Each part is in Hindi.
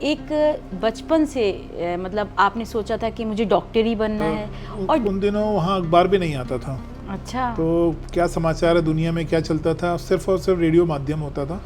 एक बचपन से मतलब आपने सोचा था कि मुझे डॉक्टर ही बनना है? और उन दिनों वहाँ अखबार भी नहीं आता था, अच्छा, तो क्या समाचार है दुनिया में क्या चलता था, सिर्फ और सिर्फ रेडियो माध्यम होता था।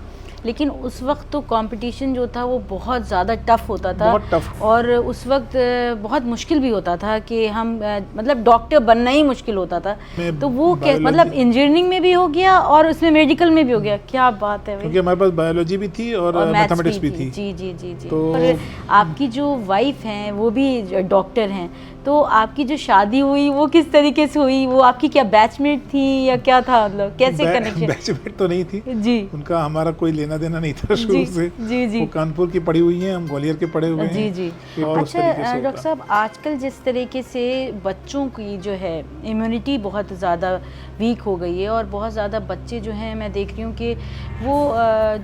लेकिन उस वक्त तो कंपटीशन जो था वो बहुत ज़्यादा टफ होता था, बहुत टफ। और उस वक्त बहुत मुश्किल भी होता था कि हम मतलब डॉक्टर बनना ही मुश्किल होता था। तो वो मतलब इंजीनियरिंग में भी हो गया और उसमें मेडिकल में भी हो गया। क्या बात है भाई, क्योंकि हमारे पास बायोलॉजी भी थी और मैथमेटिक्स भी थी। जी जी जी जी। तो और आपकी जो वाइफ हैं वो भी डॉक्टर हैं, तो आपकी जो शादी हुई वो किस तरीके से हुई? वो आपकी क्या बैचमेट थी या क्या था, मतलब कैसे कनेक्शन? बैचमेट तो नहीं थी जी, उनका, हमारा कोई लेना देना नहीं था शुरू जी से। जी जी वो कानपुर की पढ़ी हुई हैं, हम ग्वालियर के पढ़े हुए जी हैं। जी। और उस तरीके से अच्छा होता। डॉक्टर साहब, आजकल जिस तरीके से बच्चों की जो है इम्यूनिटी बहुत ज़्यादा वीक हो गई है, और बहुत ज़्यादा बच्चे जो हैं मैं देख रही हूँ कि वो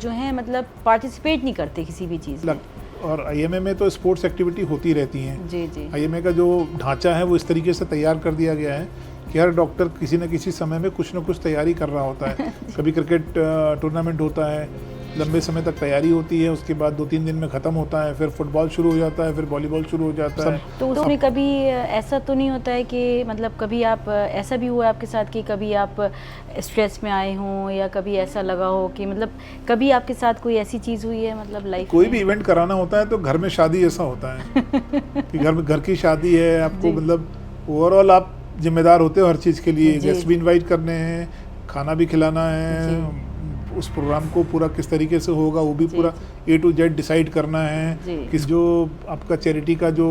जो हैं मतलब पार्टिसिपेट नहीं करते किसी भी चीज़ में। और आईएमए में तो स्पोर्ट्स एक्टिविटी होती रहती हैं। जी जी आईएमए का जो ढांचा है वो इस तरीके से तैयार कर दिया गया है कि हर डॉक्टर किसी न किसी समय में कुछ न कुछ तैयारी कर रहा होता है। कभी क्रिकेट टूर्नामेंट होता है, लंबे समय तक तैयारी होती है, उसके बाद 2-3 दिन में ख़त्म होता है, फिर फुटबॉल शुरू हो जाता है, फिर वॉलीबॉल शुरू हो जाता है। तो उसमें कभी ऐसा तो नहीं होता है कि मतलब कभी आप ऐसा भी हुआ आपके साथ कि कभी आप स्ट्रेस में आए हों, या कभी ऐसा लगा हो कि मतलब कभी आपके साथ कोई ऐसी चीज़ हुई है मतलब लाइफ कोई में? भी इवेंट कराना होता है तो घर में शादी ऐसा होता है कि घर की शादी है, आपको मतलब ओवरऑल आप जिम्मेदार होते हो हर चीज़ के लिए। गेस्ट भी इनवाइट करने हैं, खाना भी खिलाना है, उस प्रोग्राम को पूरा किस तरीके से होगा वो भी पूरा A to Z डिसाइड करना है। किस जो आपका चैरिटी का जो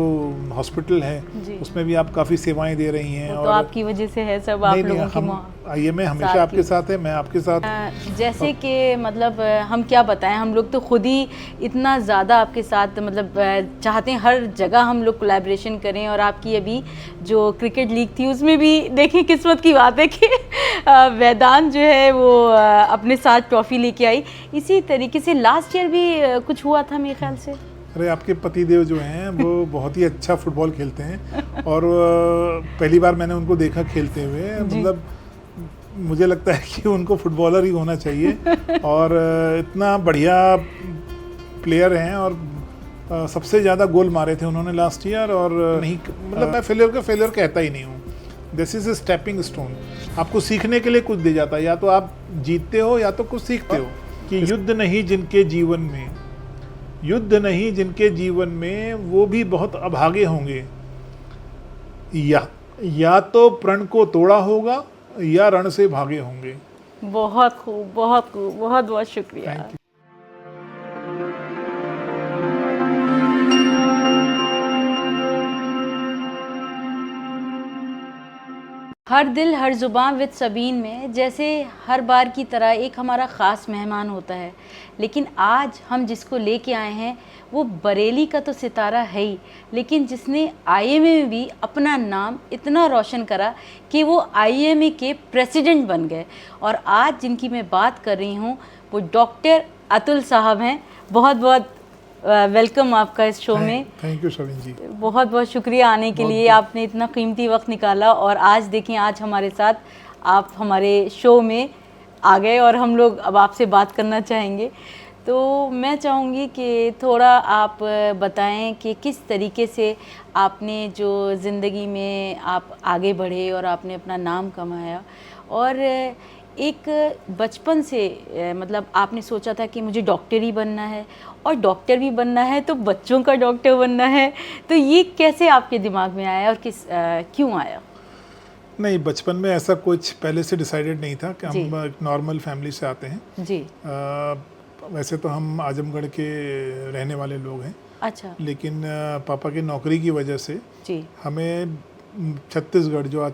हॉस्पिटल है उसमें भी आप काफ़ी सेवाएं दे रही हैं। तो आपकी वजह से है सब, आप लोगों की आईएमए हमेशा आपके साथ है, मैं आपके साथ। जैसे कि मतलब हम क्या बताएं, हम लोग तो खुद ही इतना ज़्यादा आपके साथ मतलब चाहते हैं हर जगह हम लोग कोलैबोरेशन करें, और आपकी अभी जो क्रिकेट लीग थी उसमें भी देखें, किस्मत की बात है कि वेदांत जो है वो अपने साथ ट्रॉफी लेके आई। इसी तरीके से लास्ट ईयर भी कुछ हुआ था मेरे ख्याल से। अरे आपके पतिदेव जो हैं वो बहुत ही अच्छा फुटबॉल खेलते हैं, और पहली बार मैंने उनको देखा खेलते हुए। मतलब मुझे लगता है कि उनको फुटबॉलर ही होना चाहिए। और इतना बढ़िया प्लेयर हैं, और सबसे ज़्यादा गोल मारे थे उन्होंने लास्ट ईयर। और नहीं मतलब मैं फेलियर कहता ही नहीं हूँ। This is a stepping stone, आपको सीखने के लिए कुछ दे जाता है, या तो आप जीतते हो या तो कुछ सीखते हो। कि युद्ध नहीं जिनके जीवन में, युद्ध नहीं जिनके जीवन में, वो भी बहुत अभागे होंगे। या तो प्रण को तोड़ा होगा या रण से भागे होंगे। बहुत खूब, बहुत खूब, बहुत बहुत शुक्रिया। हर दिल हर ज़ुबान विद सबीन में जैसे हर बार की तरह एक हमारा ख़ास मेहमान होता है, लेकिन आज हम जिसको लेके आए हैं वो बरेली का तो सितारा है ही, लेकिन जिसने आईएमए में भी अपना नाम इतना रोशन करा कि वो आईएमए के प्रेसिडेंट बन गए। और आज जिनकी मैं बात कर रही हूँ वो डॉक्टर अतुल साहब हैं। बहुत बहुत वेलकम आपका इस शो में। थैंक यू शविन जी, बहुत बहुत शुक्रिया आने के लिए, आपने इतना कीमती वक्त निकाला। और आज देखें, आज हमारे साथ आप हमारे शो में आ गए और हम लोग अब आपसे बात करना चाहेंगे। तो मैं चाहूँगी कि थोड़ा आप बताएं कि किस तरीके से आपने जो ज़िंदगी में आप आगे बढ़े और आपने अपना नाम कमाया, और एक बचपन से मतलब आपने सोचा था कि मुझे डॉक्टर ही बनना है, और डॉक्टर भी बनना है तो बच्चों का डॉक्टर बनना है। तो ये कैसे आपके दिमाग में आया और क्यों आया? नहीं, बचपन में ऐसा कुछ पहले से डिसाइडेड नहीं था कि हम एक नॉर्मल फैमिली से आते हैं जी। वैसे तो हम आजमगढ़ के रहने वाले लोग हैं। अच्छा। लेकिन पापा की नौकरी की वजह से जी। हमें छत्तीसगढ़, जो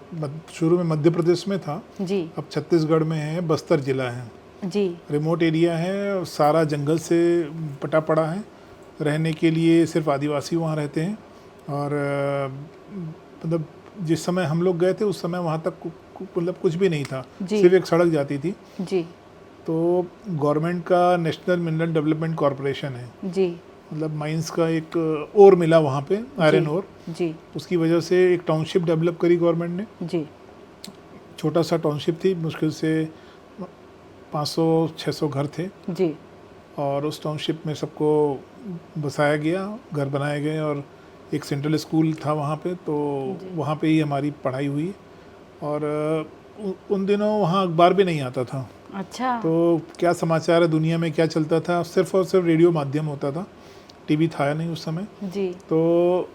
शुरू में मध्य प्रदेश में था, जी, अब छत्तीसगढ़ में है, बस्तर जिला है जी, रिमोट एरिया है, सारा जंगल से पटा पड़ा है। रहने के लिए सिर्फ आदिवासी वहाँ रहते हैं। और मतलब जिस समय हम लोग गए थे उस समय वहाँ तक मतलब कुछ भी नहीं था, सिर्फ एक सड़क जाती थी। जी। तो गवर्नमेंट का नेशनल मिनरल डेवलपमेंट कॉरपोरेशन है, जी, मतलब माइंस का एक ओर मिला वहाँ पे, आयरन ओर। जी, उसकी वजह से एक टाउनशिप डेवलप करी गवर्नमेंट ने। जी, छोटा सा टाउनशिप थी, मुश्किल से 500-600 घर थे। जी। और उस टाउनशिप में सबको बसाया गया, घर बनाए गए और एक सेंट्रल स्कूल था वहाँ पे, तो वहाँ पे ही हमारी पढ़ाई हुई। और उन दिनों वहाँ अखबार भी नहीं आता था। अच्छा। तो क्या समाचार है दुनिया में, क्या चलता था, सिर्फ और सिर्फ रेडियो माध्यम होता था, टीवी था नहीं उस समय। जी। तो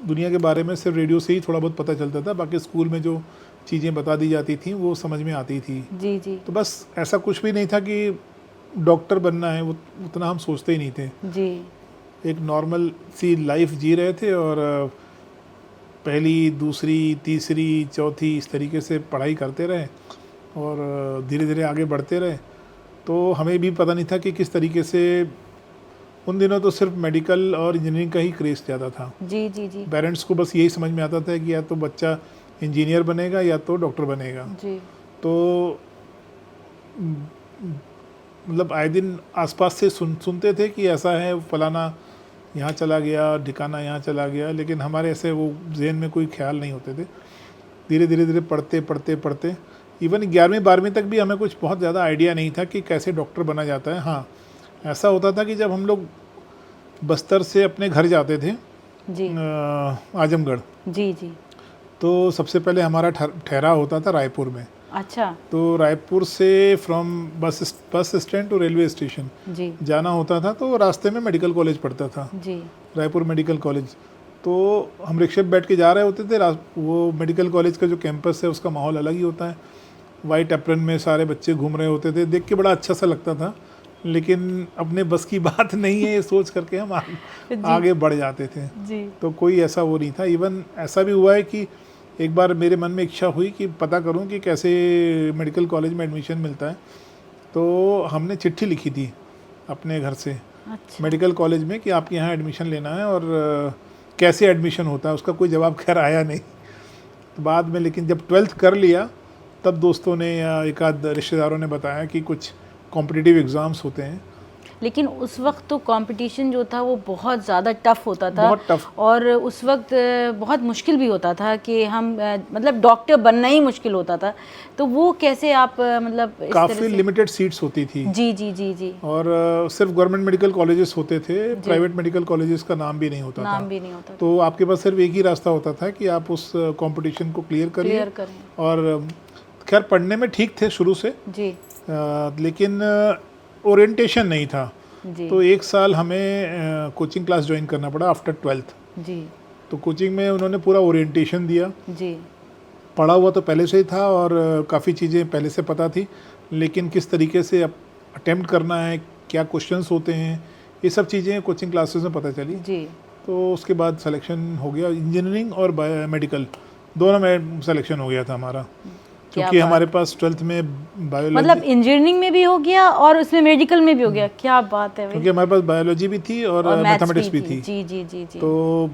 दुनिया के बारे में सिर्फ रेडियो से ही थोड़ा बहुत पता चलता था, बाकी स्कूल में जो चीज़ें बता दी जाती थी वो समझ में आती थी। जी जी। तो बस ऐसा कुछ भी नहीं था कि डॉक्टर बनना है, वो उतना हम सोचते ही नहीं थे। जी। एक नॉर्मल सी लाइफ जी रहे थे और पहली, दूसरी, तीसरी, चौथी इस तरीके से पढ़ाई करते रहे और धीरे धीरे आगे बढ़ते रहे। तो हमें भी पता नहीं था कि किस तरीके से, उन दिनों तो सिर्फ मेडिकल और इंजीनियरिंग का ही क्रेज़ ज़्यादा था। जी जी जी। पेरेंट्स को बस यही समझ में आता था कि या तो बच्चा इंजीनियर बनेगा या तो डॉक्टर बनेगा। जी। तो मतलब आए दिन आसपास से सुनते थे कि ऐसा है, फलाना यहाँ चला गया, ठिकाना यहाँ चला गया, लेकिन हमारे ऐसे वो जहन में कोई ख्याल नहीं होते थे। धीरे धीरे धीरे पढ़ते इवन 11वीं 12वीं तक भी हमें कुछ बहुत ज़्यादा आइडिया नहीं था कि कैसे डॉक्टर बना जाता है। हाँ, ऐसा होता था कि जब हम लोग बस्तर से अपने घर जाते थे जी। आजमगढ़, जी जी। तो सबसे पहले हमारा ठहराव होता था रायपुर में। अच्छा। तो रायपुर से from bus stand to railway station जी जाना होता था, तो रास्ते में मेडिकल कॉलेज पड़ता था, जी। Raipur medical college. तो हम रिक्शे पे बैठ के जा रहे होते थे। वो मेडिकल कॉलेज का जो कैंपस है उसका माहौल अलग ही होता है। वाइट एप्रन में सारे बच्चे घूम रहे होते थे, देख के बड़ा अच्छा सा लगता था, लेकिन अपने बस की बात नहीं है ये सोच करके हम आगे बढ़ जाते थे। जी। तो कोई ऐसा वो नहीं था। इवन ऐसा भी हुआ है कि एक बार मेरे मन में इच्छा हुई कि पता करूं कि कैसे मेडिकल कॉलेज में एडमिशन मिलता है। तो हमने चिट्ठी लिखी थी अपने घर से अच्छा। मेडिकल कॉलेज में कि आपके यहाँ एडमिशन लेना है और कैसे एडमिशन होता है। उसका कोई जवाब खैर आया नहीं। तो बाद में लेकिन जब 12th कर लिया तब दोस्तों ने या एक आध रिश्तेदारों ने बताया कि कुछ कॉम्पिटिटिव एग्ज़ाम्स होते हैं। लेकिन उस वक्त तो कंपटीशन जो था वो बहुत ज़्यादा टफ होता था, बहुत टफ। और उस वक्त बहुत मुश्किल भी होता था कि हम मतलब डॉक्टर बनना ही मुश्किल होता था। तो वो कैसे आप मतलब इस काफ़ी तरह से? लिमिटेड सीट्स होती थी। जी जी जी जी। और सिर्फ गवर्नमेंट मेडिकल कॉलेजेस होते थे, प्राइवेट मेडिकल कॉलेजेस का नाम भी नहीं होता था। नाम भी नहीं होता था। तो आपके पास सिर्फ एक ही रास्ता होता था कि आप उस कंपटीशन को क्लियर करिए। क्लियर करें। और खैर पढ़ने में ठीक थे शुरू से, जी लेकिन ओरिएंटेशन नहीं था। जी तो एक साल हमें कोचिंग क्लास ज्वाइन करना पड़ा आफ्टर 12th। जी तो कोचिंग में उन्होंने पूरा ओरिएंटेशन दिया। जी। पढ़ा हुआ तो पहले से ही था और काफ़ी चीज़ें पहले से पता थी, लेकिन किस तरीके से अटेम्प्ट करना है, क्या क्वेश्चंस होते हैं, ये सब चीज़ें कोचिंग क्लासेस में पता चली। जी। तो उसके बाद सिलेक्शन हो गया, इंजीनियरिंग और मेडिकल दोनों में सिलेक्शन हो गया था हमारा, क्योंकि हमारे पास 12th में बायोलॉजी, मतलब इंजीनियरिंग में भी हो गया और उसमें मेडिकल में भी हो गया। क्या बात है भाई। क्योंकि हमारे पास बायोलॉजी भी थी और मैथमेटिक्स भी थी। जी जी जी जी। तो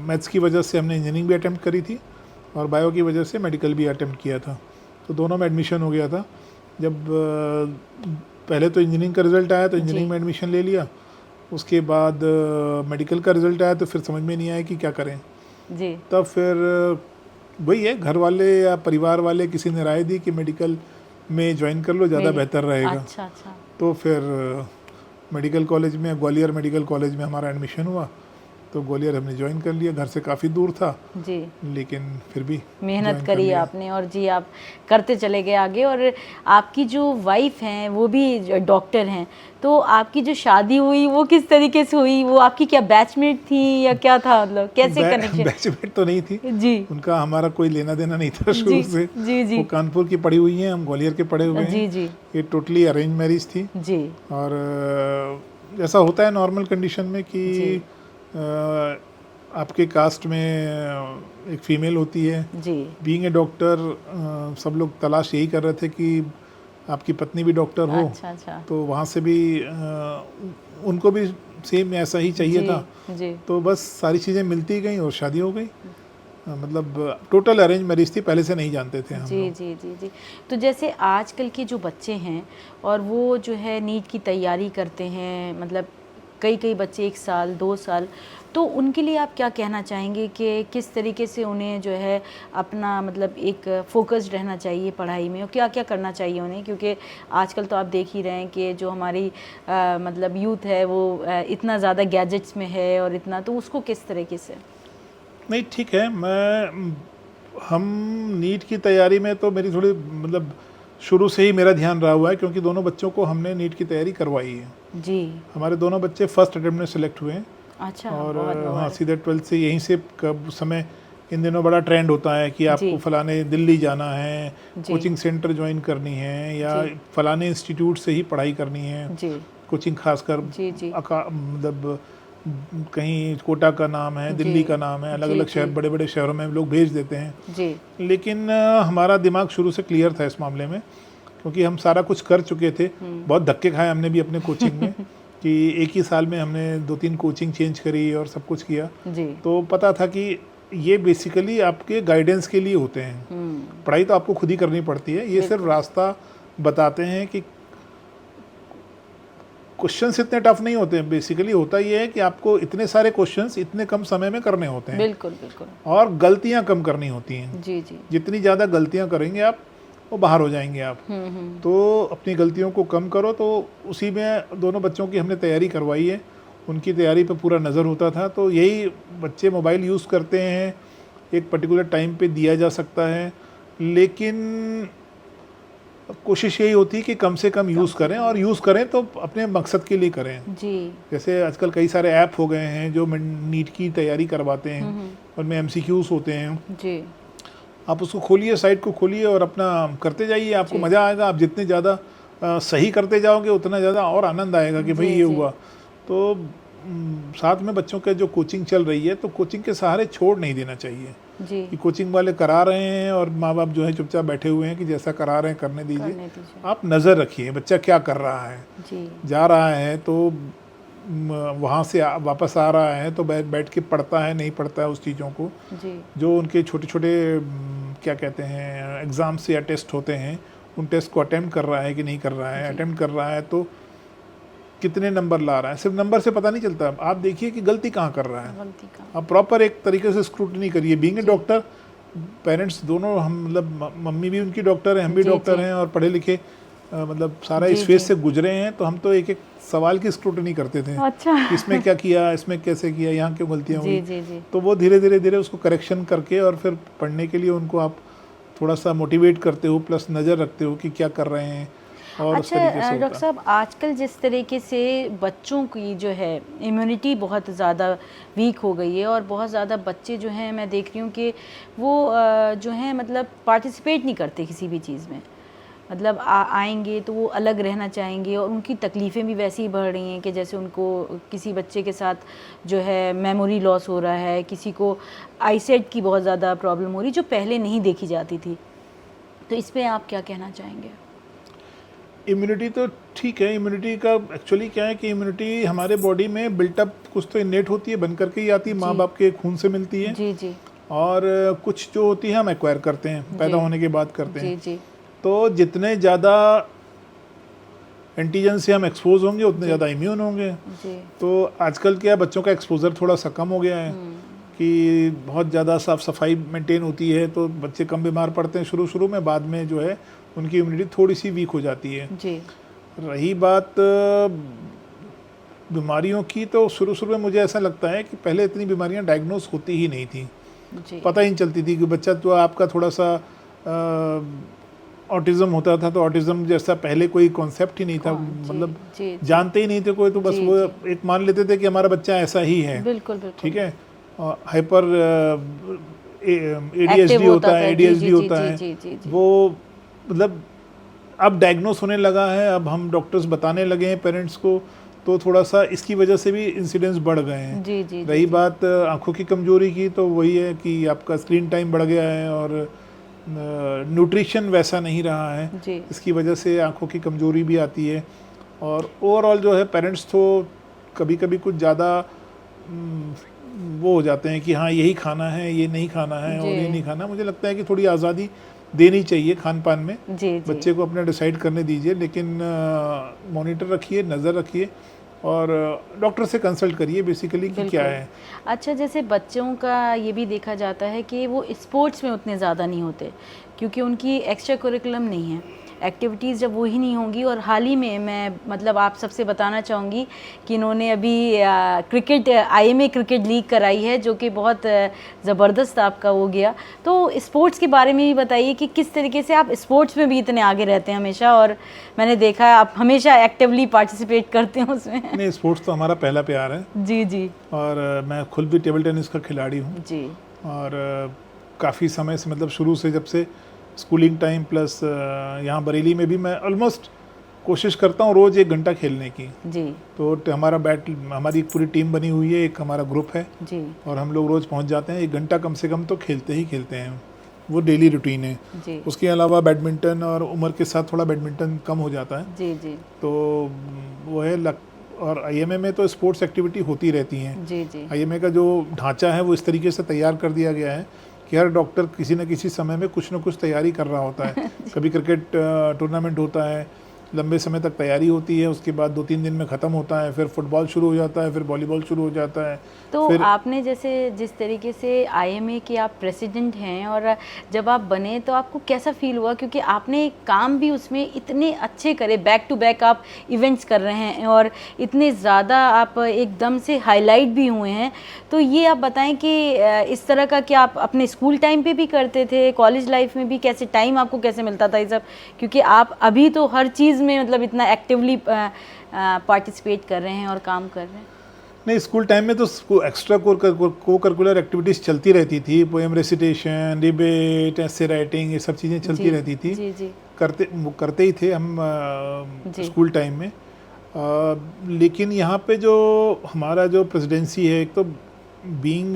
मैथ्स की वजह से हमने इंजीनियरिंग भी अटेम्प्ट करी थी और बायो की वजह से मेडिकल भी अटेम्प्ट किया था। तो दोनों में एडमिशन हो गया था। जब पहले तो इंजीनियरिंग का रिज़ल्ट आया तो इंजीनियरिंग में एडमिशन ले लिया। उसके बाद मेडिकल का रिज़ल्ट आया तो फिर समझ में नहीं आया कि क्या करें। जी। तब फिर वही है, घर वाले या परिवार वाले किसी ने राय दी कि मेडिकल में ज्वाइन कर लो, ज़्यादा बेहतर रहेगा। अच्छा अच्छा। तो फिर मेडिकल कॉलेज में, ग्वालियर मेडिकल कॉलेज में हमारा एडमिशन हुआ। तो ग्वालियर हमने ज्वाइन कर लिया, घर से काफ़ी दूर था जी, लेकिन फिर भी मेहनत करी आपने और जी आप करते चले गए आगे। और आपकी जो वाइफ हैं वो भी डॉक्टर हैं, तो आपकी जो शादी हुई वो किस तरीके से हुई? वो आपकी क्या बैचमेट थी या क्या था, मतलब कैसे कनेक्शन? बैचमेट तो नहीं थी जी, उनका हमारा कोई लेना देना नहीं था शुरू से। जी जी। वो कानपुर की पढ़ी हुई हैं, हम ग्वालियर के पढ़े हुए हैं। जी जी ये टोटली अरेंज मैरिज थी। जी। और ऐसा होता है नॉर्मल कंडीशन में कि आपके कास्ट में एक फ़ीमेल होती है। जी। बीइंग ए डॉक्टर सब लोग तलाश यही कर रहे थे कि आपकी पत्नी भी डॉक्टर हो। अच्छा अच्छा। तो वहाँ से भी उनको भी सेम ऐसा ही चाहिए था। जी। तो बस सारी चीज़ें मिलती गई और शादी हो गई। मतलब टोटल अरेंज मैरिज थी, पहले से नहीं जानते थे हम जी लोग। जी जी जी। तो जैसे आजकल के जो बच्चे हैं और वो जो है नीट की तैयारी करते हैं, मतलब कई कई बच्चे 1 साल 2 साल, तो उनके लिए आप क्या कहना चाहेंगे कि किस तरीके से उन्हें जो है अपना मतलब एक फोकस्ड रहना चाहिए पढ़ाई में, और क्या क्या करना चाहिए उन्हें, क्योंकि आजकल तो आप देख ही रहे हैं कि जो हमारी मतलब यूथ है वो इतना ज़्यादा गैजेट्स में है और इतना, तो उसको किस तरीके से? नहीं ठीक है, हम नीट की तैयारी में तो मेरी थोड़ी मतलब शुरू से ही मेरा ध्यान रहा हुआ है, क्योंकि दोनों बच्चों को हमने नीट की तैयारी करवाई है जी। हमारे दोनों बच्चे फर्स्ट अटेम्प्ट में सिलेक्ट हुए हैं। अच्छा। और बहुत हाँ सीधे 12th से यहीं से कब समय इन दिनों बड़ा ट्रेंड होता है कि आपको फलाने दिल्ली जाना है, कोचिंग सेंटर ज्वाइन करनी है, या फलाने इंस्टीट्यूट से ही पढ़ाई करनी है जी। कोचिंग, खासकर मतलब कहीं कोटा का नाम है, दिल्ली का नाम है, अलग अलग शहर बड़े बड़े शहरों में लोग भेज देते हैं जी। लेकिन हमारा दिमाग शुरू से क्लियर था इस मामले में, क्योंकि हम सारा कुछ कर चुके थे। बहुत धक्के खाए हमने भी अपने कोचिंग में कि एक ही साल में हमने 2-3 कोचिंग चेंज करी और सब कुछ किया जी। तो पता था कि ये बेसिकली आपके गाइडेंस के लिए होते हैं। पढ़ाई तो आपको खुद ही करनी पड़ती है, ये सिर्फ रास्ता बताते हैं कि क्वेश्चंस इतने टफ नहीं होते हैं। बेसिकली होता ये है कि आपको इतने सारे क्वेश्चंस इतने कम समय में करने होते हैं। बिल्कुल बिल्कुल। और गलतियां कम करनी होती हैं। जी जी। जितनी ज़्यादा गलतियां करेंगे आप, वो बाहर हो जाएंगे आप। तो अपनी गलतियों को कम करो। तो उसी में दोनों बच्चों की हमने तैयारी करवाई है, उनकी तैयारी पर पूरा नज़र होता था। तो यही बच्चे मोबाइल यूज़ करते हैं, एक पर्टिकुलर टाइम पे दिया जा सकता है, लेकिन कोशिश यही होती है कि कम से कम यूज़ करें, और यूज़ करें तो अपने मकसद के लिए करें। जी। जैसे आजकल कई सारे ऐप हो गए हैं जो नीट की तैयारी करवाते हैं, उनमें MCQs होते हैं जी। आप उसको खोलिए, साइट को खोलिए और अपना करते जाइए, आपको मज़ा आएगा। आप जितने ज़्यादा सही करते जाओगे उतना ज़्यादा और आनंद आएगा कि भाई ये हुआ। तो साथ में बच्चों का जो कोचिंग चल रही है, तो कोचिंग के सहारे छोड़ नहीं देना चाहिए जी। कि कोचिंग वाले करा रहे हैं और माँ बाप जो है चुपचाप बैठे हुए हैं कि जैसा करा रहे हैं करने दीजिए। आप नज़र रखिए बच्चा क्या कर रहा है जी। जा रहा है तो वहाँ से वापस आ रहा है तो बैठ के पढ़ता है, नहीं पढ़ता है उस चीज़ों को जी। जो उनके छोटे छोटे क्या कहते हैं एग्ज़ाम्स या टेस्ट होते हैं, उन टेस्ट को अटेम्प्ट कर रहा है कि नहीं कर रहा है। अटेम्प्ट कर रहा है तो कितने नंबर ला रहा है। सिर्फ नंबर से पता नहीं चलता, आप देखिए कि गलती कहाँ कर रहा है। आप प्रॉपर एक तरीके से स्क्रूटनी करिए। बीइंग ए डॉक्टर, पेरेंट्स दोनों, हम मतलब मम्मी भी उनकी डॉक्टर है, हम भी डॉक्टर हैं और पढ़े लिखे मतलब सारा इस फेज से गुजरे हैं। तो हम तो एक एक सवाल की स्क्रूटनी करते थे। अच्छा। इसमें क्या किया, इसमें कैसे किया, यहाँ क्यों गलतियाँ हुई। जी जी। तो वो धीरे धीरे उसको करेक्शन करके और फिर पढ़ने के लिए उनको आप थोड़ा सा मोटिवेट करते हो, प्लस नज़र रखते हो कि क्या कर रहे हैं। और अच्छा डॉक्टर साहब, आजकल जिस तरीके से बच्चों की जो है इम्यूनिटी बहुत ज़्यादा वीक हो गई है, और बहुत ज़्यादा बच्चे जो हैं मैं देख रही हूँ कि वो जो हैं मतलब पार्टिसिपेट नहीं करते किसी भी चीज़ में। मतलब आएंगे तो वो अलग रहना चाहेंगे, और उनकी तकलीफ़ें भी वैसी ही बढ़ रही हैं कि जैसे उनको किसी बच्चे के साथ जो है मेमोरी लॉस हो रहा है, किसी को आईसाइट की बहुत ज़्यादा प्रॉब्लम हो रही जो पहले नहीं देखी जाती थी। तो इस पर आप क्या कहना चाहेंगे? इम्यूनिटी तो ठीक है। इम्यूनिटी का एक्चुअली क्या है कि इम्यूनिटी हमारे बॉडी में बिल्टअप कुछ तो इनेट होती है, बन करके ही आती है, माँ बाप के खून से मिलती है। जी जी। और कुछ जो होती है हम एक्वायर करते हैं, पैदा होने के बाद करते हैं। जी जी। तो जितने ज़्यादा एंटीजन से हम एक्सपोज होंगे उतने ज़्यादा इम्यून होंगे। तो आजकल क्या बच्चों का एक्सपोजर थोड़ा सा कम हो गया है कि बहुत ज़्यादा साफ़ सफाई मेंटेन होती है, तो बच्चे कम बीमार पड़ते हैं शुरू में। बाद में जो है उनकी इम्यूनिटी थोड़ी सी वीक हो जाती है जी। रही बात बीमारियों की, तो शुरू में मुझे ऐसा लगता है कि पहले इतनी बीमारियां डायग्नोस होती ही नहीं थी जी। पता ही नहीं चलती थी कि बच्चा तो आपका थोड़ा सा ऑटिज़म होता था, तो ऑटिज़म जैसा पहले कोई कॉन्सेप्ट ही नहीं था। मतलब जानते ही नहीं थे कोई, तो बस वो एक मान लेते थे कि हमारा बच्चा ऐसा ही है। बिल्कुल ठीक है। हाइपर ADHD होता है, ADHD होता है, वो मतलब अब डायग्नोस होने लगा है। अब हम डॉक्टर्स बताने लगे हैं पेरेंट्स को, तो थोड़ा सा इसकी वजह से भी इंसिडेंस बढ़ गए हैं जी। रही बात आंखों की कमजोरी की, तो वही है कि आपका स्क्रीन टाइम बढ़ गया है और न्यूट्रिशन वैसा नहीं रहा है जी। इसकी वजह से आंखों की कमजोरी भी आती है। और ओवरऑल जो है पेरेंट्स तो कभी कभी कुछ ज़्यादा वो हो जाते हैं कि हाँ यही खाना है, ये नहीं खाना है और ये नहीं खाना। मुझे लगता है कि थोड़ी आज़ादी देनी चाहिए खान पान में जी। बच्चे को अपने डिसाइड करने दीजिए, लेकिन मॉनिटर रखिए, नज़र रखिए और डॉक्टर से कंसल्ट करिए बेसिकली कि क्या है। अच्छा, जैसे बच्चों का ये भी देखा जाता है कि वो स्पोर्ट्स में उतने ज़्यादा नहीं होते क्योंकि उनकी एक्स्ट्रा करिकुलम नहीं है, एक्टिविटीज़ जब वही नहीं होंगी। और हाल ही में मैं मतलब आप सबसे बताना चाहूँगी कि इन्होंने अभी क्रिकेट आईएमए क्रिकेट लीग कराई है जो कि बहुत ज़बरदस्त आपका हो गया। तो स्पोर्ट्स के बारे में भी बताइए कि किस तरीके से आप स्पोर्ट्स में भी इतने आगे रहते हैं हमेशा, और मैंने देखा है आप हमेशा एक्टिवली पार्टिसिपेट करते हैं उसमें। नहीं, स्पोर्ट्स तो हमारा पहला प्यार है। जी जी। और मैं खुद भी टेबल टेनिस का खिलाड़ी हूँ जी। और काफ़ी समय से, मतलब शुरू से, जब से स्कूलिंग टाइम प्लस यहाँ बरेली में भी मैं ऑलमोस्ट कोशिश करता हूँ रोज़ 1 घंटा खेलने की। जी। तो हमारी एक पूरी टीम बनी हुई है, एक हमारा ग्रुप है जी। और हम लोग रोज़ पहुँच जाते हैं, 1 घंटा कम से कम तो खेलते ही खेलते हैं। वो डेली रूटीन है जी। उसके अलावा बैडमिंटन, और उम्र के साथ थोड़ा बैडमिंटन कम हो जाता है। जी जी। तो वो है और आईएमए में तो स्पोर्ट्स एक्टिविटी होती रहती हैं। जी जी। आईएमए का जो ढांचा है वो इस तरीके से तैयार कर दिया गया है कि हर डॉक्टर किसी न किसी समय में कुछ न कुछ तैयारी कर रहा होता है। कभी क्रिकेट टूर्नामेंट होता है, लंबे समय तक तैयारी होती है, उसके बाद 2-3 दिन में ख़त्म होता है, फिर फुटबॉल शुरू हो जाता है, फिर वॉलीबॉल शुरू हो जाता है। तो फिर आपने जैसे जिस तरीके से आईएमए के आप प्रेसिडेंट हैं, और जब आप बने तो आपको कैसा फील हुआ, क्योंकि आपने काम भी उसमें इतने अच्छे करे, बैक टू बैक आप इवेंट्स कर रहे हैं और इतने ज़्यादा आप एकदम से हाईलाइट भी हुए हैं। तो ये आप बताएं कि इस तरह का क्या आप अपने स्कूल टाइम पे भी करते थे, कॉलेज लाइफ में भी कैसे टाइम आपको कैसे मिलता था ये सब, क्योंकि आप अभी तो हर चीज़ में मतलब इतना एक्टिवली पार्टिसिपेट कर रहे हैं और काम कर रहे हैं? नहीं, स्कूल टाइम में तो एक्स्ट्रा को करिकुलर एक्टिविटीज़ चलती रहती थी, पोएम रेसिटेशन, डिबेट, ऐसे राइटिंग, ये सब चीज़ें चलती रहती थी। जी जी। करते ही थे हम स्कूल टाइम में। लेकिन यहाँ पे जो हमारा जो प्रेसिडेंसी है, एक तो बीइंग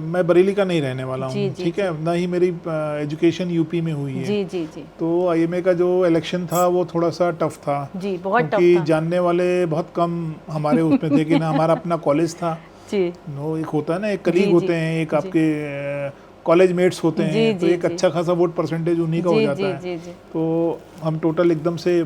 मैं बरेली का नहीं रहने वाला हूँ, ठीक है, ना ही मेरी एजुकेशन यूपी में हुई है। जी जी जी। तो आईएमए का जो इलेक्शन था वो थोड़ा सा टफ था जी, बहुत टफ क्योंकि था। जानने वाले बहुत कम हमारे उसमें थे कि ना हमारा अपना कॉलेज था। जी। नो, एक होता है ना, एक कलीग जी, होते हैं, एक आपके कॉलेज मेट्स होते जी, हैं, तो जी, एक जी। अच्छा खासा वोट परसेंटेज उन्हीं का हो जी जाता जी है। जी जी। तो हम टोटल एकदम से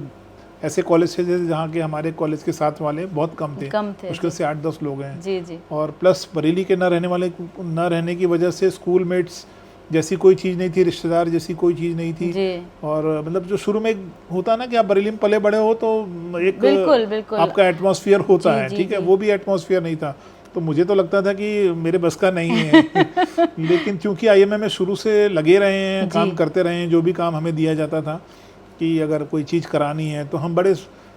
ऐसे कॉलेज थे जहाँ के हमारे कॉलेज के साथ वाले बहुत कम थे, मुश्किल से 8-10 लोग हैं। जी जी। और प्लस बरेली के न रहने की वजह से स्कूल मेट्स जैसी कोई चीज़ नहीं थी, रिश्तेदार जैसी कोई चीज़ नहीं थी। जी। और मतलब जो शुरू में होता है ना कि आप बरेली में पले बड़े हो तो एक बिल्कुल बिल्कुल आपका एटमॉस्फेयर होता जी, है, जी, ठीक है, जी। वो भी एटमॉस्फेयर नहीं था। तो मुझे तो लगता था कि मेरे बस का नहीं है। लेकिन क्योंकि आईएमए में शुरू से लगे रहे हैं, काम करते रहे हैं, जो भी काम हमें दिया जाता था कि अगर कोई चीज़ करानी है तो हम बड़े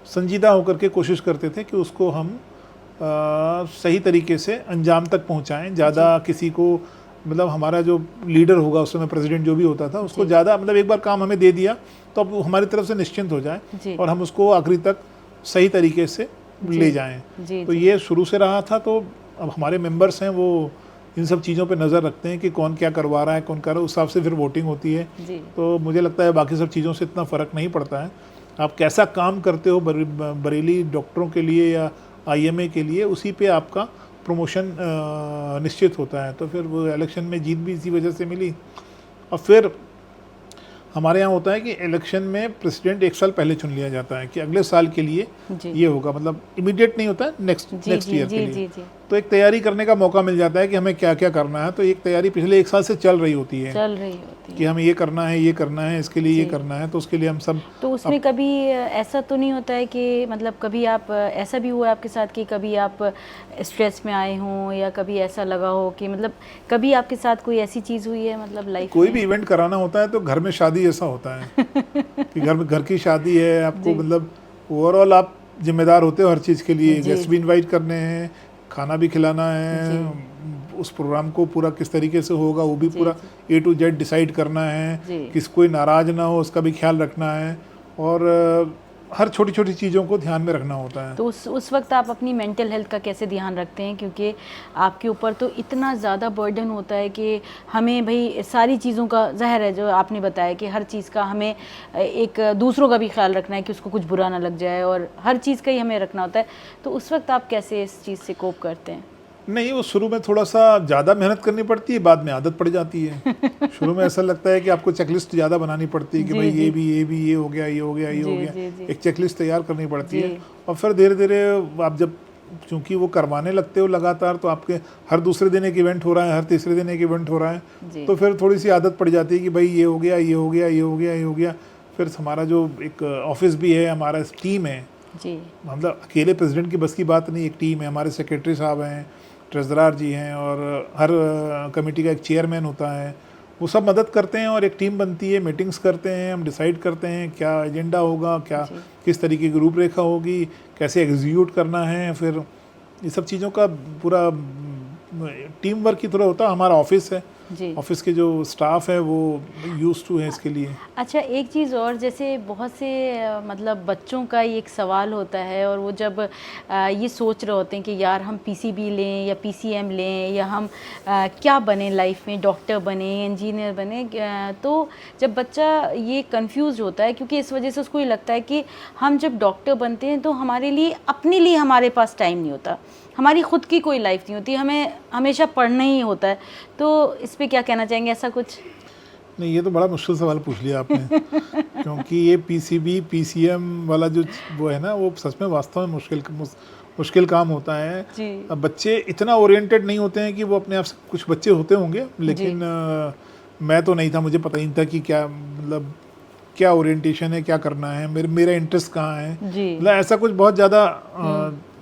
संजीदा होकर के कोशिश करते थे कि उसको हम सही तरीके से अंजाम तक पहुंचाएं। ज़्यादा किसी को, मतलब हमारा जो लीडर होगा उस समय, प्रेसिडेंट जो भी होता था, उसको ज़्यादा, मतलब एक बार काम हमें दे दिया तो अब हमारी तरफ से निश्चिंत हो जाए और हम उसको आखिरी तक सही तरीके से ले जाएं। तो ये शुरू से रहा था। तो अब हमारे मेंबर्स हैं, वो इन सब चीज़ों पे नज़र रखते हैं कि कौन क्या करवा रहा है, कौन कर रहा है, उस हिसाब से फिर वोटिंग होती है। तो मुझे लगता है बाकी सब चीज़ों से इतना फ़र्क नहीं पड़ता है। आप कैसा काम करते हो बरेली डॉक्टरों के लिए या आईएमए के लिए, उसी पे आपका प्रमोशन निश्चित होता है। तो फिर वो इलेक्शन में जीत भी इसी वजह से मिली। और फिर हमारे यहाँ होता है कि इलेक्शन में प्रेसिडेंट 1 साल पहले चुन लिया जाता है कि अगले साल के लिए ये होगा, मतलब इमीडिएट नहीं होता है, नेक्स्ट ईयर के लिए। तो एक तैयारी करने का मौका मिल जाता है कि हमें क्या क्या करना है। तो एक तैयारी पिछले 1 साल से चल रही होती है कि हमें ये करना है, ये करना है, इसके लिए ये करना है। तो उसके लिए हम सब, तो उसमें कभी ऐसा तो नहीं होता है कि मतलब कभी आप, ऐसा भी हुआ आपके साथ कि कभी आप स्ट्रेस में आए हों, या कभी ऐसा लगा हो कि मतलब कभी आपके साथ कोई ऐसी चीज़ हुई है, मतलब लाइफ कोई भी इवेंट कराना होता है तो घर में शादी जैसा होता है कि घर की शादी है, आपको मतलब ओवरऑल आप जिम्मेदार होते हो हर चीज़ के लिए। गेस्ट भी इनवाइट करने हैं, खाना भी खिलाना है, उस प्रोग्राम को पूरा किस तरीके से होगा वो भी पूरा A to Z डिसाइड करना है, किस कोई नाराज़ ना हो उसका भी ख्याल रखना है, और हर छोटी छोटी चीज़ों को ध्यान में रखना होता है। तो उस वक्त आप अपनी मेंटल हेल्थ का कैसे ध्यान रखते हैं, क्योंकि आपके ऊपर तो इतना ज़्यादा बर्डन होता है कि हमें भाई सारी चीज़ों का, ज़ाहिर है जो आपने बताया कि हर चीज़ का हमें एक दूसरों का भी ख्याल रखना है कि उसको कुछ बुरा ना लग जाए, और हर चीज़ का ही हमें रखना होता है। तो उस वक्त आप कैसे इस चीज़ से कोप करते हैं? नहीं, वो शुरू में थोड़ा सा ज़्यादा मेहनत करनी पड़ती है, बाद में आदत पड़ जाती है। शुरू में ऐसा लगता है कि आपको चेकलिस्ट ज़्यादा बनानी पड़ती है कि जी, भाई जी। ये हो गया, ये हो गया, ये हो जी, गया। जी, जी। एक चेकलिस्ट तैयार करनी पड़ती है जी। और फिर धीरे धीरे आप जब चूंकि वो करवाने लगते हो लगातार, तो आपके हर दूसरे दिन एक इवेंट हो रहा है, हर तीसरे दिन एक इवेंट हो रहा है, जी। तो फिर थोड़ी सी आदत पड़ जाती है कि भाई ये हो गया, ये हो गया, ये हो गया, ये हो गया। फिर हमारा जो एक ऑफिस भी है, हमारा टीम है, जी। मतलब अकेले प्रेसिडेंट की बस की बात नहीं, एक टीम है, हमारे सेक्रेटरी साहब हैं, ट्रेजरार जी हैं, और हर कमेटी का एक चेयरमैन होता है, वो सब मदद करते हैं और एक टीम बनती है, मीटिंग्स करते हैं, हम डिसाइड करते हैं क्या एजेंडा होगा, क्या जी। किस तरीके की रूपरेखा होगी, कैसे एग्जीक्यूट करना है। फिर ये सब चीज़ों का पूरा टीम वर्क की तरह होता है। हमारा ऑफिस है, जी। ऑफिस के जो स्टाफ है वो यूज्ड टू है इसके लिए। अच्छा, एक चीज़ और, जैसे बहुत से मतलब बच्चों का ये एक सवाल होता है, और वो जब ये सोच रहे होते हैं कि यार हम पीसीबी लें या पीसीएम लें, या हम क्या बने लाइफ में, डॉक्टर बने, इंजीनियर बने, तो जब बच्चा ये कंफ्यूज होता है, क्योंकि इस वजह से उसको ये लगता है कि हम जब डॉक्टर बनते हैं तो हमारे लिए, अपने लिए हमारे पास टाइम नहीं होता, हमारी खुद की कोई लाइफ नहीं होती, हमें हमेशा पढ़ना ही होता है। तो इस पे क्या कहना चाहेंगे, ऐसा कुछ? नहीं, ये तो बड़ा मुश्किल सवाल पूछ लिया आपने। क्योंकि ये पीसीबी पीसीएम वाला जो वो है ना, वो सच में वास्तव में मुश्किल काम होता है। जी। अब बच्चे इतना ओरिएंटेड नहीं होते हैं कि वो अपने आप से, कुछ बच्चे होते होंगे लेकिन मैं तो नहीं था, मुझे पता ही नहीं था कि क्या, मतलब क्या ओरिएंटेशन है, क्या करना है, मेरा इंटरेस्ट कहाँ है। जी। मतलब ऐसा कुछ बहुत ज़्यादा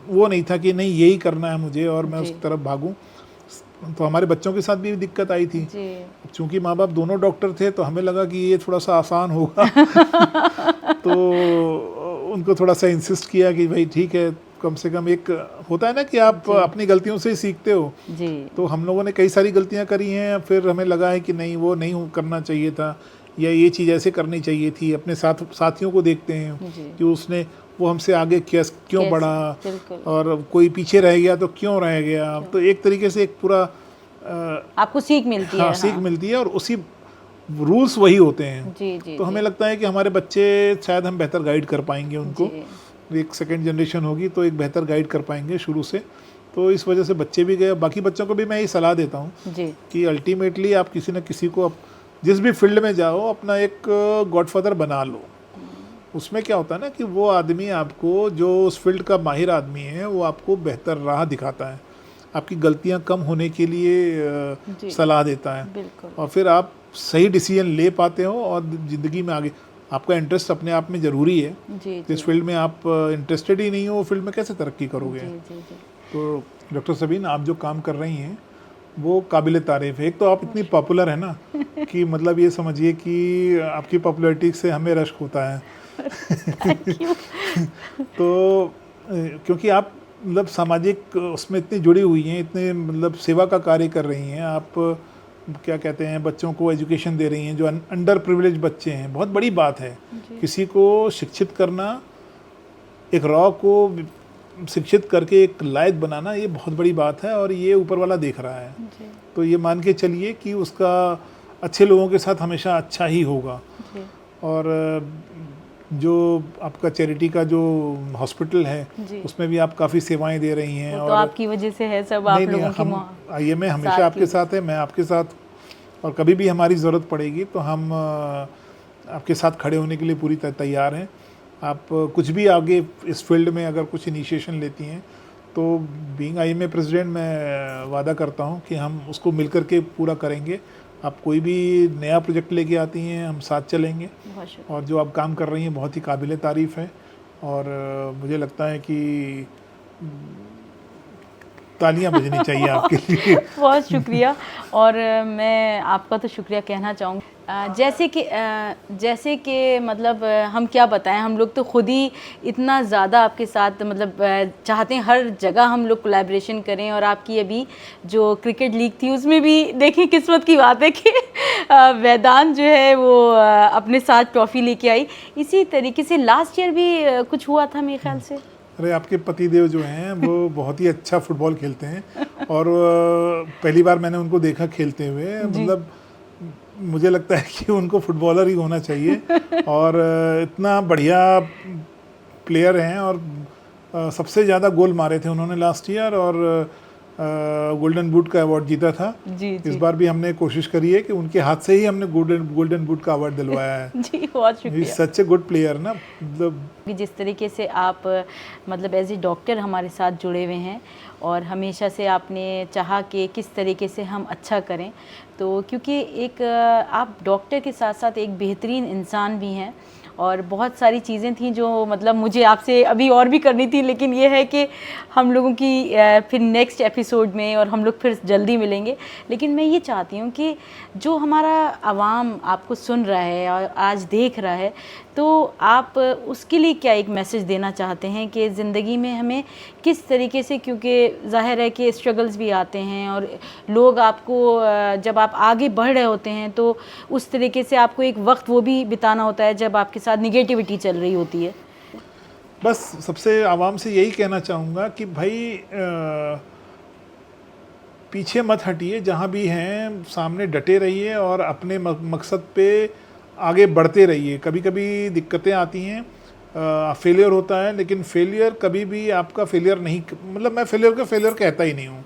वो नहीं था कि नहीं यही करना है मुझे और मैं जी। उसकी तरफ भागूं। तो हमारे बच्चों के साथ भी दिक्कत आई थी। जी। चूंकि माँ बाप दोनों डॉक्टर थे तो हमें लगा कि ये थोड़ा सा आसान होगा। तो उनको थोड़ा सा इंसिस्ट किया कि भाई ठीक है, कम से कम एक होता है ना कि आप अपनी गलतियों से ही सीखते हो। जी। तो हम लोगों ने कई सारी गलतियां करी हैं, फिर हमें लगा है कि नहीं, वो नहीं करना चाहिए था, या ये चीज़ ऐसे करनी चाहिए थी। अपने साथियों को देखते हैं जी। कि उसने वो हमसे आगे क्यों बढ़ा, बिल्कुल। और कोई पीछे रह गया तो क्यों रह गया। तो एक तरीके से एक पूरा आपको सीख मिलती है। सीख मिलती है, और उसी रूल्स वही होते हैं। जी। जी। तो हमें लगता है कि हमारे बच्चे, शायद हम बेहतर गाइड कर पाएंगे उनको। जी। एक सेकंड जनरेशन होगी तो एक बेहतर गाइड कर पाएंगे शुरू से। तो इस वजह से बच्चे भी गए। बाकी बच्चों को भी मैं ये सलाह देता हूँ जी। कि अल्टीमेटली आप किसी न किसी को, जिस भी फील्ड में जाओ, अपना एक गॉडफादर बना लो। उसमें क्या होता है ना कि वो आदमी आपको, जो उस फील्ड का माहिर आदमी है, वो आपको बेहतर राह दिखाता है, आपकी गलतियां कम होने के लिए सलाह देता है। बिल्कुल। और फिर आप सही डिसीजन ले पाते हो और ज़िंदगी में आगे। आपका इंटरेस्ट अपने आप में ज़रूरी है। जी। जिस फील्ड में आप इंटरेस्टेड ही नहीं हो, वो फील्ड में कैसे तरक्की करोगे। जी। जी। जी। तो डॉक्टर सबीन, आप जो काम कर रही हैं वो काबिल तारीफ़ है। एक तो आप इतनी पॉपुलर है ना कि मतलब ये समझिए कि आपकी पॉपुलैरिटी से हमें रश्क होता है। तो क्योंकि आप मतलब सामाजिक उसमें इतनी जुड़ी हुई हैं, इतने मतलब सेवा का कार्य कर रही हैं आप, क्या कहते हैं, बच्चों को एजुकेशन दे रही हैं, जो अंडर प्रिविलेज बच्चे हैं। बहुत बड़ी बात है किसी को शिक्षित करना, एक रॉ को शिक्षित करके एक लायक बनाना, ये बहुत बड़ी बात है, और ये ऊपर वाला देख रहा है। जी। तो ये मान के चलिए कि उसका अच्छे लोगों के साथ हमेशा अच्छा ही होगा। जी। और जो आपका चैरिटी का जो हॉस्पिटल है, जी। उसमें भी आप काफ़ी सेवाएं दे रही हैं। वो और तो आपकी वजह से है, सब आप लोगों की IMA हमेशा आपके साथ है, मैं आपके साथ, और कभी भी हमारी ज़रूरत पड़ेगी तो हम आपके साथ खड़े होने के लिए पूरी तैयार हैं। आप कुछ भी आगे इस फील्ड में अगर कुछ इनिशिएशन लेती हैं तो बीइंग IMA प्रेसिडेंट मैं वादा करता हूं कि हम उसको मिलकर के पूरा करेंगे। आप कोई भी नया प्रोजेक्ट लेके आती हैं, हम साथ चलेंगे। और जो आप काम कर रही हैं बहुत ही काबिल तारीफ़ है, और मुझे लगता है कि तालियां बजनी चाहिए आपके लिए। बहुत शुक्रिया। और मैं आपका तो शुक्रिया कहना चाहूँगी। जैसे कि मतलब हम क्या बताएं, हम लोग तो खुद ही इतना ज़्यादा आपके साथ मतलब चाहते हैं हर जगह हम लोग कोलैबोरेशन करें। और आपकी अभी जो क्रिकेट लीग थी उसमें भी देखिए, किस्मत की बात है कि वेदांत जो है वो अपने साथ ट्रॉफी लेके आई। इसी तरीके से लास्ट ईयर भी कुछ हुआ था मेरे ख्याल से। अरे, आपके पतिदेव जो हैं वो बहुत ही अच्छा फुटबॉल खेलते हैं, और पहली बार मैंने उनको देखा खेलते हुए। मतलब मुझे लगता है कि उनको फुटबॉलर ही होना चाहिए। और इतना बढ़िया प्लेयर हैं, और सबसे ज़्यादा गोल मारे थे उन्होंने लास्ट ईयर। और गोल्डन बूट का अवार्ड जीता था। जी इस जी बार भी हमने कोशिश करी है कि उनके हाथ से ही हमने गोल्डन बूट का अवार्ड दिलवाया है। जी, बहुत ही शुक्रिया। सच ए गुड प्लेयर ना, मतलब कि जिस तरीके से आप मतलब एज ए डॉक्टर हमारे साथ जुड़े हुए हैं और हमेशा से आपने चाहा कि किस तरीके से हम अच्छा करें, तो क्योंकि एक आप डॉक्टर के साथ साथ एक बेहतरीन इंसान भी हैं और बहुत सारी चीज़ें थी जो मतलब मुझे आपसे अभी और भी करनी थी, लेकिन ये है कि हम लोगों की फिर नेक्स्ट एपिसोड में और हम लोग फिर जल्दी मिलेंगे। लेकिन मैं ये चाहती हूँ कि जो हमारा आवाम आपको सुन रहा है और आज देख रहा है, तो आप उसके लिए क्या एक मैसेज देना चाहते हैं कि ज़िंदगी में हमें किस तरीके से, क्योंकि ज़ाहिर है कि स्ट्रगल्स भी आते हैं और लोग आपको जब आप आगे बढ़ रहे होते हैं तो उस तरीके से आपको एक वक्त वो भी बिताना होता है जब आपके साथ निगेटिविटी चल रही होती है। बस सबसे आवाम से यही कहना चाहूँगा कि भाई पीछे मत हटिए, जहाँ भी हैं सामने डटे रहिए और अपने मकसद पे आगे बढ़ते रहिए। कभी कभी दिक्कतें आती हैं, फेलियर होता है, लेकिन फेलियर कभी भी आपका फेलियर नहीं, मतलब मैं फेलियर का फेलियर कहता ही नहीं हूँ।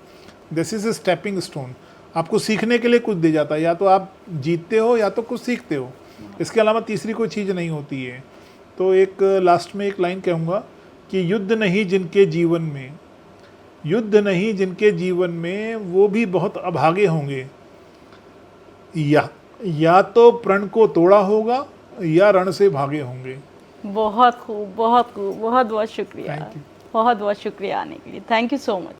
This is a stepping stone, आपको सीखने के लिए कुछ दे जाता है, या तो आप जीतते हो या तो कुछ सीखते हो, इसके अलावा तीसरी कोई चीज़ नहीं होती है। तो एक लास्ट में एक लाइन कहूँगा कि युद्ध नहीं जिनके जीवन में, युद्ध नहीं जिनके जीवन में, वो भी बहुत अभागे होंगे। या तो प्रण को तोड़ा होगा या रण से भागे होंगे। बहुत खूब, बहुत खूब, बहुत बहुत शुक्रिया। Thank you. बहुत बहुत शुक्रिया आने के लिए। Thank you so much.